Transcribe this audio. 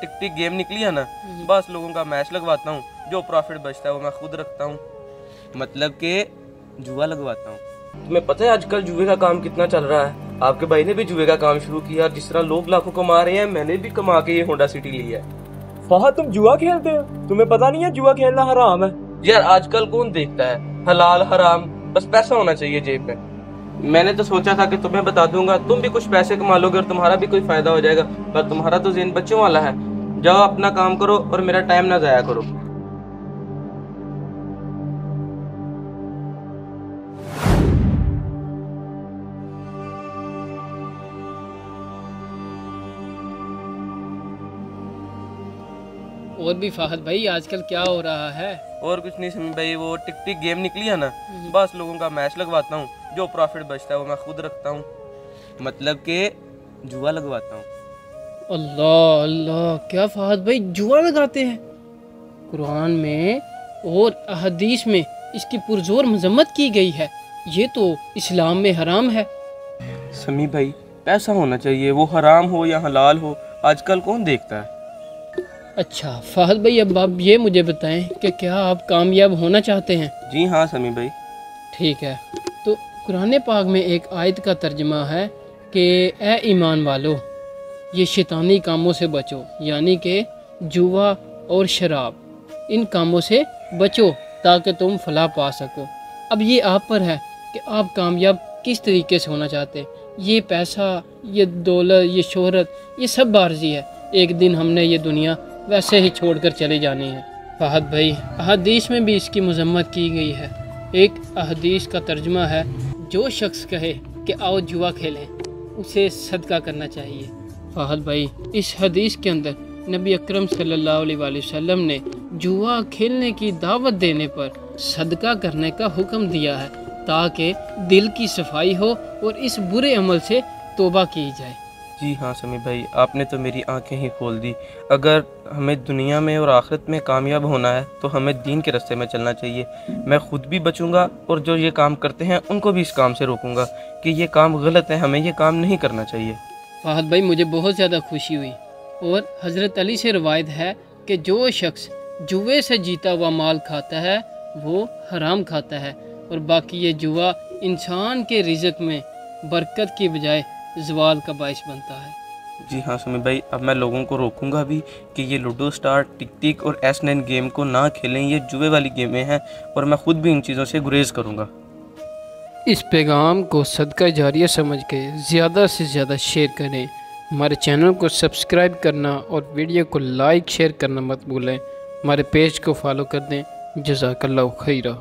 टिक टिक game निकली है ना, बस लोगों का मैच लगवाता हूँ, जो प्रॉफिट बचता है वो मैं खुद रखता हूँ, मतलब कि जुआ लगवाता हूँ। तुम्हें पता है आजकल जुए का काम कितना चल रहा है? आपके भाई ने भी जुए का काम शुरू किया, जिस तरह लोग लाखों कमा रहे हैं मैंने भी कमा के ये होंडा सिटी ली है। फहद तुम जुआ खेलते हो? तुम्हें पता नहीं है जुआ खेलना हराम है? यार आजकल कौन देखता है हलाल हराम, बस पैसा होना चाहिए जेब में। मैंने तो सोचा था कि तुम्हें बता दूंगा, तुम भी कुछ पैसे कमा लोगे और तुम्हारा भी कोई फायदा हो जाएगा, पर तुम्हारा तो ज़हन बच्चों वाला है। जाओ अपना काम करो और मेरा टाइम ना जाया करो। और भी फहद भाई आजकल क्या हो रहा है? और कुछ नहीं समी भाई, वो टिक टिक गेम निकली है ना, बस लोगों का मैच लगवाता हूँ, जो प्रॉफिट बचता है वो मैं खुद रखता हूँ, मतलब कि जुआ लगवाता हूँ। अल्लाह अल्लाह, क्या फहद भाई जुआ लगाते हैं? कुरान में और अहदीस में इसकी पुरजोर मजम्मत की गई है, ये तो इस्लाम में हराम है। समी भाई पैसा होना चाहिए, वो हराम हो या हलाल हो, आजकल कौन देखता है। अच्छा फहद भाई, अब आप ये मुझे बताएं कि क्या आप कामयाब होना चाहते हैं? जी हाँ समी भाई। ठीक है, तो कुरान पाक में एक आयत का तर्जमा है कि ए ईमान वालो, ये शैतानी कामों से बचो, यानी कि जुआ और शराब, इन कामों से बचो ताकि तुम फलाह पा सको। अब ये आप पर है कि आप कामयाब किस तरीके से होना चाहते हैं। ये पैसा, ये दौलत, ये शोहरत, ये सब आर्जी है, एक दिन हमने ये दुनिया वैसे ही छोड़कर चले जानी है। फहद भाई अहदीस में भी इसकी मजम्मत की गई है। एक अहदीस का तर्जुमा है, जो शख्स कहे कि आओ जुआ खेलें, उसे सदका करना चाहिए। फहद भाई इस हदीस के अंदर नबी अकरम सल्लल्लाहु अलैहि वसल्लम ने जुआ खेलने की दावत देने पर सदका करने का हुक्म दिया है, ताकि दिल की सफाई हो और इस बुरे अमल से तौबा की जाए। जी हाँ समी भाई, आपने तो मेरी आंखें ही खोल दी। अगर हमें दुनिया में और आखिरत में कामयाब होना है तो हमें दीन के रास्ते में चलना चाहिए। मैं खुद भी बचूंगा और जो ये काम करते हैं उनको भी इस काम से रोकूंगा कि ये काम गलत है, हमें ये काम नहीं करना चाहिए। फहद भाई मुझे बहुत ज़्यादा खुशी हुई, और हज़रत अली से रवायत है कि जो शख्स जुए से जीता हुआ माल खाता है वो हराम खाता है, और बाकी ये जुआ इंसान के रिज़्क़ में बरकत की बजाय ज़वाल का बाइस बनता है। जी हाँ समी भाई, अब मैं लोगों को रोकूंगा भी कि ये लूडो स्टार, टिक टिक और S9 गेम को ना खेलें, ये जुए वाली गेमें हैं, और मैं खुद भी इन चीज़ों से गुरेज करूँगा। इस पैगाम को सदका जारिया समझ के ज़्यादा से ज़्यादा शेयर करें। हमारे चैनल को सब्सक्राइब करना और वीडियो को लाइक शेयर करना मत भूलें। हमारे पेज को फॉलो कर दें। जज़ाकल्लाहु खैरा।